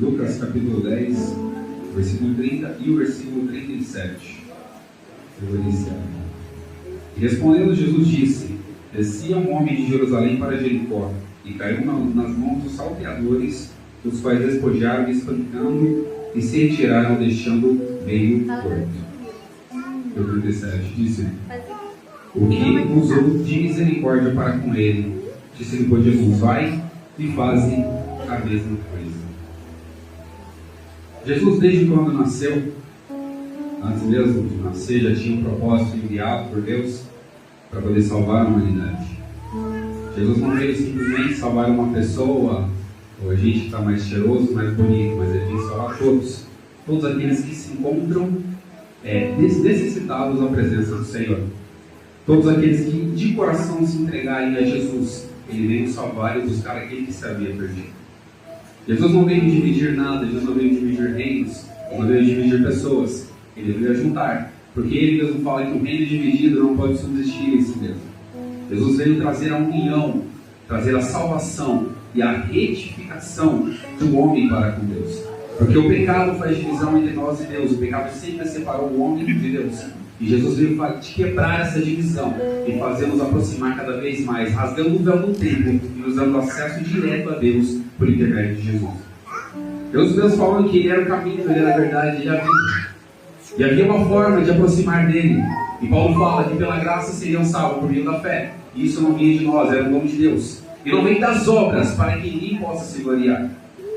Lucas capítulo 10, versículo 30 e o versículo 37. Eu vou iniciar. E respondendo Jesus disse: descia um homem de Jerusalém para Jericó, e caiu nas mãos dos salteadores, os quais despojaram, espancando, e se retiraram, deixando meio torto. O 37 disse: o que usou de misericórdia para com ele? Disse-lhe, pois, Jesus: vai e faze a mesma coisa. Jesus, desde quando nasceu, antes mesmo de nascer, já tinha um propósito enviado por Deus para poder salvar a humanidade. Jesus não veio simplesmente salvar uma pessoa, ou a gente que está mais cheiroso, mais bonito, mas ele veio salvar todos aqueles que se encontram necessitados da presença do Senhor. Todos aqueles que de coração se entregarem a Jesus, ele veio salvar e buscar aquele que se havia perdido. Jesus não veio dividir nada, Jesus não veio dividir reinos, não veio dividir pessoas, ele veio juntar, porque ele mesmo fala que o reino dividido não pode subsistir em si mesmo. Jesus veio trazer a união, trazer a salvação e a retificação do homem para com Deus. Porque o pecado faz divisão entre nós e Deus, o pecado sempre separou o homem de Deus. E Jesus veio quebrar essa divisão e fazer-nos aproximar cada vez mais, rasgando o véu do templo e nos dando acesso direto a Deus por intermédio de Jesus. Deus falando que ele era o caminho, ele era a verdade e a vida. E havia uma forma de aproximar dele. E Paulo fala que pela graça seriam salvos por meio da fé. E isso não vinha de nós, era o nome de Deus. E não vem das obras, para que ninguém possa se gloriar.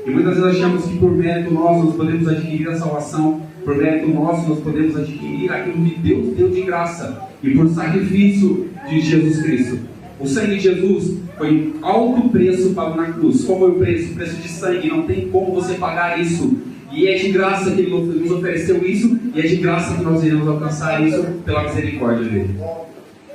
E muitas vezes achamos que por mérito nós podemos adquirir a salvação, por mérito nós podemos adquirir aquilo que Deus deu de graça, e por sacrifício de Jesus Cristo. O sangue de Jesus foi alto preço pago na cruz. Qual foi o preço? O preço de sangue. Não tem como você pagar isso. E é de graça que Ele nos ofereceu isso, e é de graça que nós iremos alcançar isso pela misericórdia dele.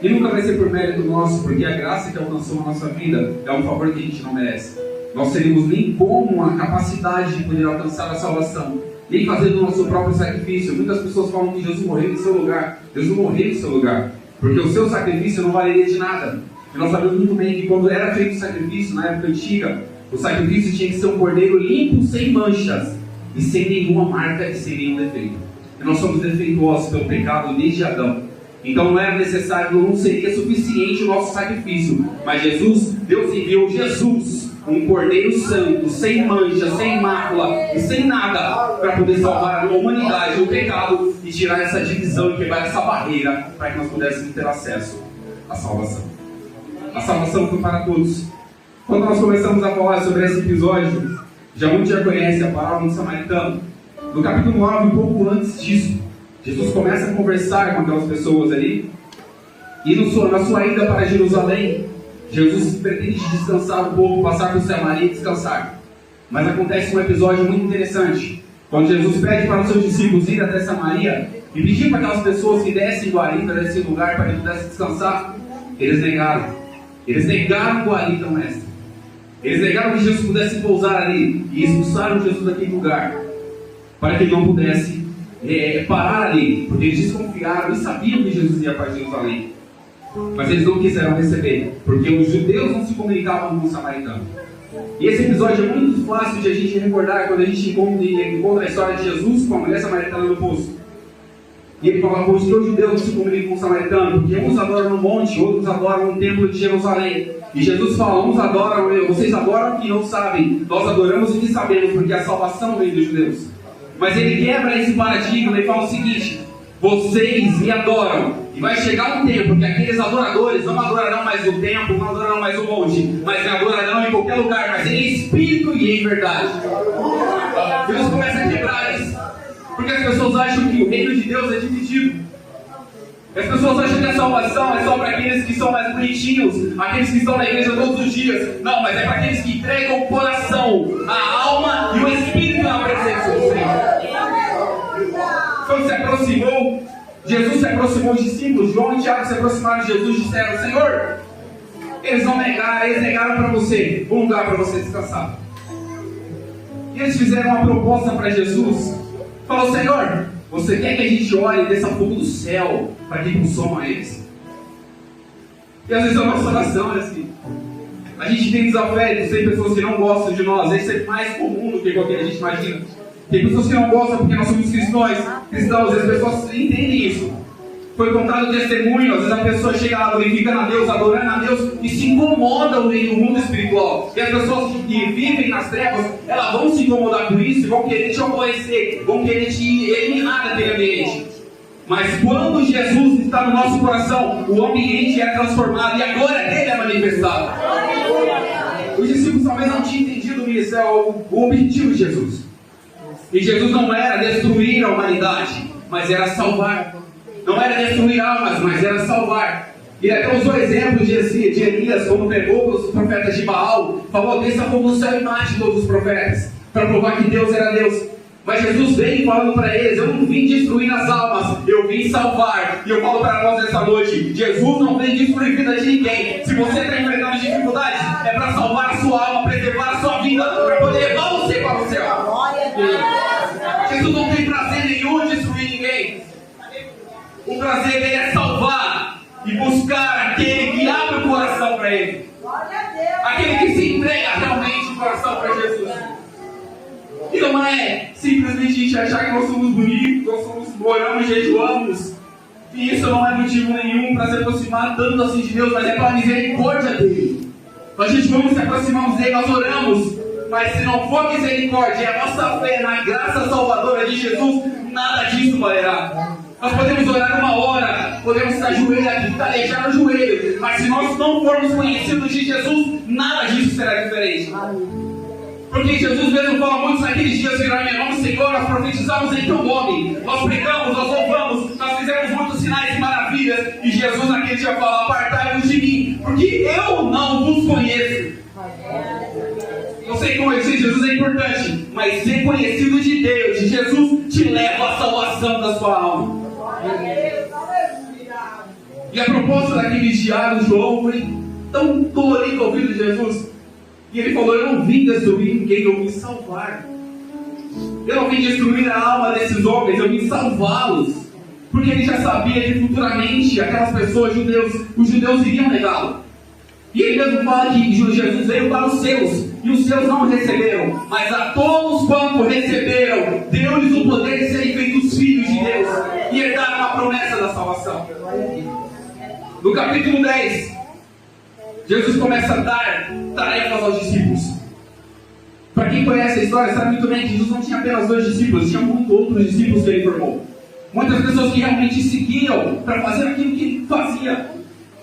E nunca vai ser por mérito nosso, porque a graça que alcançou na nossa vida é um favor que a gente não merece. Nós teríamos nem como a capacidade de poder alcançar a salvação, nem fazer do nosso próprio sacrifício. Muitas pessoas falam que Jesus morreu em seu lugar. Jesus não morreu em seu lugar, porque o seu sacrifício não valeria de nada. E nós sabemos muito bem que quando era feito o sacrifício, na época antiga, o sacrifício tinha que ser um cordeiro limpo, sem manchas, e sem nenhuma marca e sem nenhum defeito. E nós somos defeituosos pelo pecado desde Adão. Então não era necessário, não seria suficiente o nosso sacrifício. Mas Jesus, Deus enviou Jesus, um cordeiro santo, sem mancha, sem mácula e sem nada, para poder salvar a humanidade do pecado e tirar essa divisão e quebrar essa barreira, para que nós pudéssemos ter acesso à salvação. A salvação foi para todos. Quando nós começamos a falar sobre esse episódio, muitos já conhecem a parábola do samaritano. No capítulo 9, um pouco antes disso, Jesus começa a conversar com aquelas pessoas ali, e na sua ida para Jerusalém, Jesus pretende descansar um pouco, passar por Samaria e descansar. Mas acontece um episódio muito interessante. Quando Jesus pede para os seus discípulos ir até Samaria e pedir para aquelas pessoas que dessem guarita desse lugar para que ele pudesse descansar, eles negaram. Eles negaram guarita ao mestre. Eles negaram que Jesus pudesse pousar ali e expulsaram Jesus daquele lugar para que ele não pudesse parar ali, porque eles desconfiaram e sabiam que Jesus ia para Jerusalém. Mas eles não quiseram receber, porque os judeus não se comunicavam com os samaritanos. E esse episódio é muito fácil de a gente recordar quando a gente encontra a história de Jesus com a mulher samaritana no poço. E ele fala, pois que os judeus não se comunicam com os samaritanos, porque uns adoram no monte, outros adoram no templo de Jerusalém. E Jesus fala, uns adoram, vocês adoram o que não sabem, nós adoramos o que sabemos, porque a salvação vem dos judeus. Mas ele quebra esse paradigma e fala o seguinte: vocês me adoram, e vai chegar um tempo que aqueles adoradores não adorarão mais o templo, não adorarão mais o monte, mas me adorarão em qualquer lugar, mas em espírito e em verdade. Deus começa a quebrar isso, porque as pessoas acham que o reino de Deus é dividido. As pessoas acham que a salvação é só para aqueles que são mais bonitinhos, aqueles que estão na igreja todos os dias. Não, mas é para aqueles que entregam o coração, a alma e o espírito na presença do Senhor. Quando se aproximou, Jesus se aproximou dos discípulos, João e Tiago se aproximaram de Jesus e disseram: Senhor, eles negaram para você um lugar para você descansar. E eles fizeram uma proposta para Jesus. Falou: Senhor, você quer que a gente ore e desça fogo do céu para que consoma eles? E às vezes a nossa oração é assim: A gente tem desafetos, tem pessoas que não gostam de nós, isso é mais comum do que qualquer gente imagina. Tem pessoas que não gostam porque nós somos cristãos, e as pessoas entendem isso. Foi contado o testemunho, às vezes a pessoa chega lá, glorificando a Deus, adorando a Deus, e se incomoda no mundo espiritual. E as pessoas que vivem nas trevas, elas vão se incomodar com isso, vão querer te aborrecer, vão querer te eliminar daquele ambiente. Mas quando Jesus está no nosso coração, o ambiente é transformado e a glória dele é manifestada. Os discípulos talvez não tinham entendido o objetivo de Jesus. E Jesus não era destruir a humanidade, mas era salvar. Não era destruir almas, mas era salvar. E até usou exemplos de Elias, quando pegou os profetas de Baal, falou: desça como o céu e mate todos os profetas, para provar que Deus era Deus. Mas Jesus veio falando para eles: eu não vim destruir as almas, eu vim salvar. E eu falo para nós nessa noite: Jesus não vem destruir a vida de ninguém. Se você está enfrentando dificuldades, é para salvar a sua alma, preservar a sua vida, para poder levar você para o céu. Jesus não tem prazer nenhum em destruir ninguém. O prazer dele é salvar e buscar aquele que abre o coração para ele. Aquele que se entrega realmente o coração para Jesus. E não é simplesmente a gente achar que nós somos bonitos, nós oramos, jejuamos. E isso não é motivo nenhum para se aproximar tanto assim de Deus, mas é para a misericórdia dele. A gente vamos se aproximar dele, nós oramos, mas se não for misericórdia e a nossa fé na graça salvadora de Jesus, nada disso valerá. Nós podemos orar 1 hora, podemos estar joelho aqui, calejar o joelho, mas se nós não formos conhecidos de Jesus, nada disso será diferente. Porque Jesus mesmo fala muito naqueles dias: virá em meu nome, Senhor, nós profetizamos em teu nome, nós pregamos, nós louvamos, nós fizemos muitos sinais e maravilhas. E Jesus naquele dia fala: apartai-vos de mim, porque eu não vos conheço. Eu sei que conhecer Jesus é importante, mas ser conhecido de Deus, de Jesus, te leva à salvação da sua alma. E a proposta daqueles diários, João foi tão dolorido ao ouvido de Jesus. E ele falou: eu não vim destruir ninguém, eu vim salvar. Eu não vim destruir a alma desses homens, eu vim salvá-los. Porque ele já sabia que futuramente aquelas pessoas, os judeus iriam negá-lo. E ele mesmo fala que Jesus veio para os seus, e os seus não receberam. Mas a todos quanto receberam, deu-lhes o poder de serem feitos filhos de Deus e herdaram a promessa da salvação. No capítulo 10, Jesus começa a dar tarefas aos discípulos. Para quem conhece a história, sabe muito bem que Jesus não tinha apenas 2 discípulos, tinha muitos outros discípulos que ele formou. Muitas pessoas que realmente seguiam para fazer aquilo que ele fazia,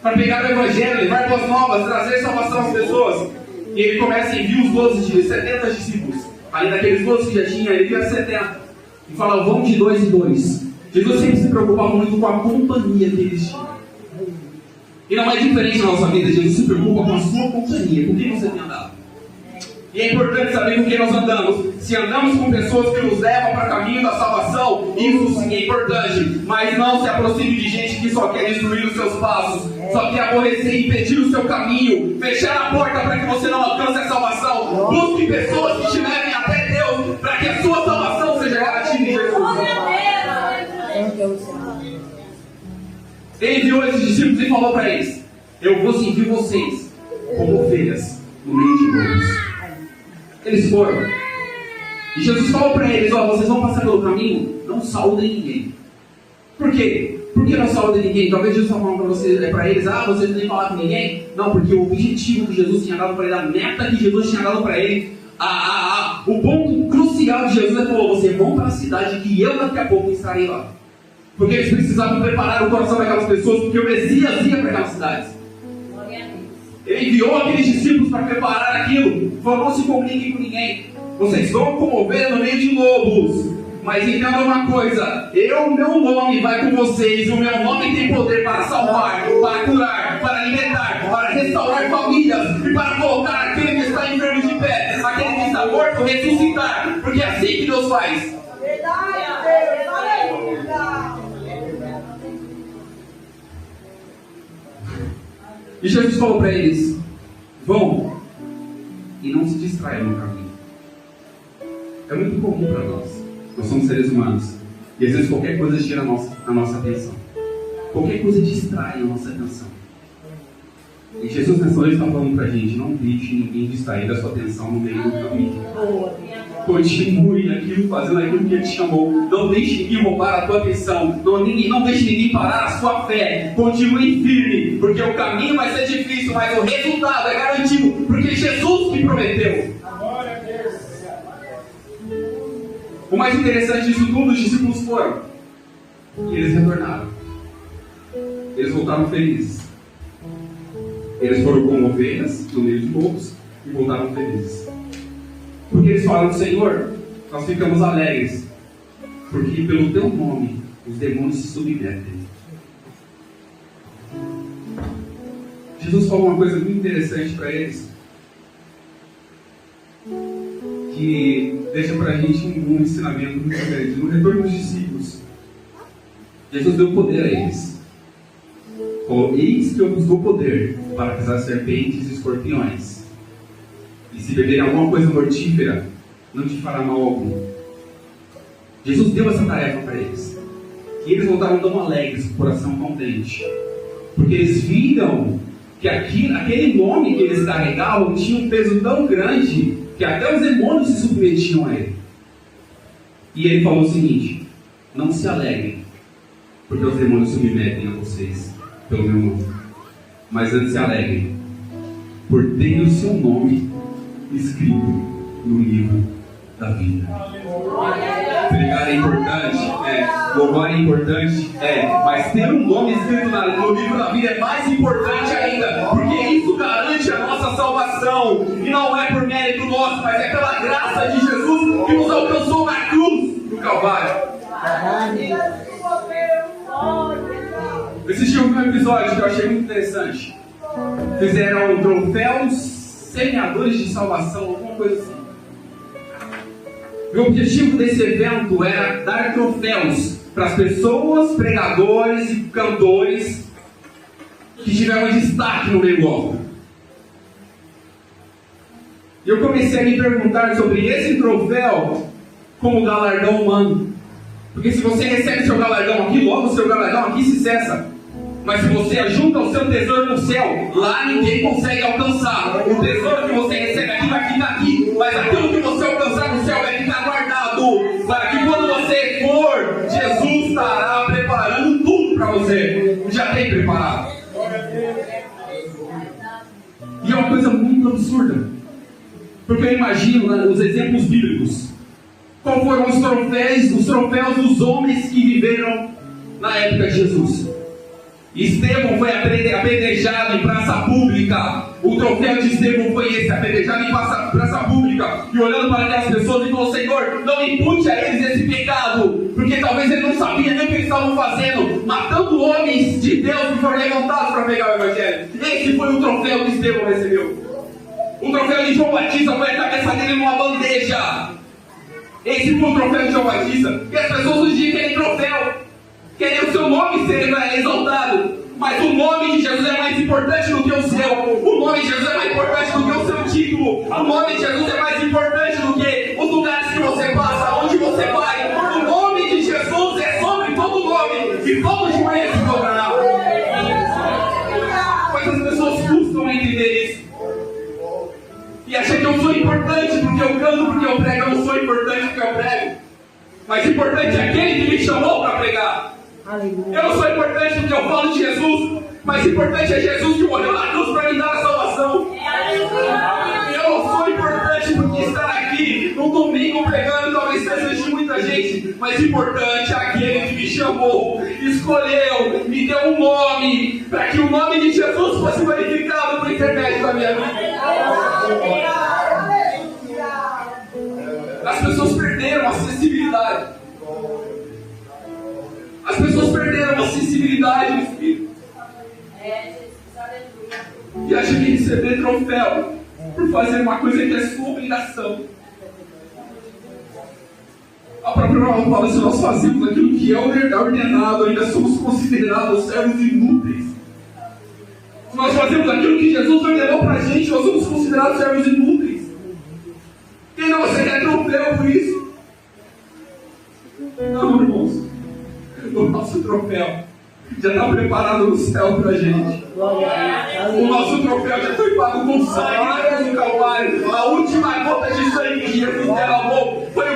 para pegar o evangelho, levar boas novas, trazer salvação às pessoas. E ele começa a enviar os 70 discípulos. Além daqueles 12 que já tinha, ele envia 70. E fala: vamos de 2 em 2. Jesus sempre se preocupava muito com a companhia que eles tinham. E não é diferente na nossa vida. Jesus se preocupa com a sua companhia, com quem você tem andado. E é importante saber com quem nós andamos. Se andamos com pessoas que nos levam para o caminho da salvação, isso sim é importante. Mas não se aproxime de gente que só quer destruir os seus passos, só quer aborrecer e impedir o seu caminho, fechar a porta para que você não alcance a salvação. Busque pessoas que te levem até Deus, para que a sua salvação seja garantida em Jesus. Ele enviou esses discípulos e falou para eles: eu vos envio vocês como ovelhas no meio de lobos. Eles foram. E Jesus falou para eles: vocês vão passar pelo caminho, não saúdem ninguém. Por quê? Por que não saúdem ninguém? Talvez Jesus está falando para eles: vocês não têm que falar com ninguém. Não, porque o objetivo que Jesus tinha dado para ele, a meta que Jesus tinha dado para ele, o ponto crucial de Jesus é: vocês vão para a cidade que eu daqui a pouco estarei lá. Porque eles precisavam preparar o coração daquelas pessoas, porque o Messias ia para aquelas cidades. Ele enviou aqueles discípulos para preparar aquilo. Falou: não se comuniquem com ninguém. Vocês vão como ovelha no meio de lobos. Mas entenda uma coisa: o meu nome vai com vocês. O meu nome tem poder para salvar, para curar, para libertar, para restaurar famílias e para colocar aquele que está enfermo de pé, aquele que está morto, ressuscitar. Porque é assim que Deus faz. Verdade, Deus. Aleluia. E Jesus falou para eles: vão e não se distraiam no caminho. É muito comum para nós. Nós somos seres humanos. E às vezes qualquer coisa tira a nossa atenção. Qualquer coisa distrai a nossa atenção. E Jesus nessa noite está falando pra gente: não deixe ninguém distrair da sua atenção no meio do caminho. Continue aquilo, fazendo aquilo que Ele te chamou. Não deixe ninguém roubar a tua atenção. Não deixe ninguém parar a sua fé. Continue firme, porque o caminho vai ser difícil, mas o resultado é garantido, porque Jesus que prometeu. O mais interessante disso tudo, os discípulos foram e eles retornaram. Eles voltaram felizes. Eles foram como ovelhas no meio de lobos e voltaram felizes. Porque eles falaram: Senhor, nós ficamos alegres, porque pelo teu nome os demônios se submetem. Jesus falou uma coisa muito interessante para eles, que deixa para a gente um ensinamento muito grande. No retorno dos discípulos, Jesus deu poder a eles. Falou: eis que eu vos dou poder para pisar serpentes e escorpiões, e se beberem alguma coisa mortífera, não te fará mal algum. Jesus deu essa tarefa para eles. E eles voltaram tão alegres, com o coração contente, porque eles viram que aquele nome que eles carregavam tinha um peso tão grande que até os demônios se submetiam a ele. E ele falou o seguinte: não se alegrem, porque os demônios submetem a vocês pelo meu nome, mas antes se alegrem por ter o seu nome escrito no livro da vida. Pregar é importante, louvar é importante, mas ter um nome escrito no livro da vida é mais importante ainda, porque isso garante a nossa salvação, e não é por mérito nosso, mas é pela graça de Jesus que nos alcançou na cruz do Calvário. Esse dia eu vi um episódio que eu achei muito interessante. Fizeram troféus semeadores de salvação, alguma coisa assim. O objetivo desse evento era dar troféus para as pessoas, pregadores e cantores que tiveram destaque no meio gospel. E eu comecei a me perguntar sobre esse troféu como galardão humano. Porque se você recebe seu galardão aqui, logo o seu galardão aqui se cessa. Mas se você ajunta o seu tesouro no céu, lá ninguém consegue alcançar. O tesouro que você recebe aqui vai ficar aqui, mas aquilo que você alcançar no céu vai ficar guardado, para que quando você for, Jesus estará preparando tudo para você. Já tem preparado. E é uma coisa muito absurda, porque eu imagino, né, os exemplos bíblicos. Qual foram os troféus dos homens que viveram na época de Jesus? Estevão foi apedrejado em praça pública. O troféu de Estevão foi esse, apedrejado em praça pública. E olhando para aquelas pessoas, ele falou: Senhor, não impute a eles esse pecado, porque talvez eles não sabiam nem o que eles estavam fazendo, matando homens de Deus que foram levantados para pegar o Evangelho. Esse foi o troféu que Estevão recebeu. O troféu de João Batista foi a cabeça dele numa bandeja. Esse foi o troféu de João Batista. E as pessoas hoje em dia querem troféu, querem o seu nome ser exaltado. Mas o nome de Jesus é mais importante do que o seu. O nome de Jesus é mais importante do que o seu título. O nome de Jesus é mais importante do que os lugares que você passa, onde você vai. O nome de Jesus é sobre todo nome, e todo joelho se dobrará. Mas as pessoas custam a entender isso. E acham que eu sou importante porque eu canto, porque eu prego. Eu não sou importante porque eu prego. Mas importante é aquele que me chamou para pregar. Eu não sou importante porque eu falo de Jesus, mas importante é Jesus que morreu na cruz para me dar a salvação. Eu não sou importante porque estar aqui no domingo pregando talvez seja de muita gente, mas importante é aquele que me chamou, escolheu, me deu um nome, para que o nome de Jesus fosse glorificado por intermédio da minha vida. As pessoas perderam a sensibilidade. As pessoas perderam a sensibilidade do Espírito. E acham que receber troféu por fazer uma coisa que é sua obrigação. A própria palavra fala: se nós fazemos aquilo que é ordenado, ainda somos considerados servos inúteis. Se nós fazemos aquilo que Jesus ordenou para a gente, nós somos considerados servos inúteis. Quem não você quer troféu por isso? Não, irmãos. O nosso troféu já está preparado no céu para a gente. O nosso troféu já foi pago com sangue do Calvário. A última gota de sangue que Jesus derramou foi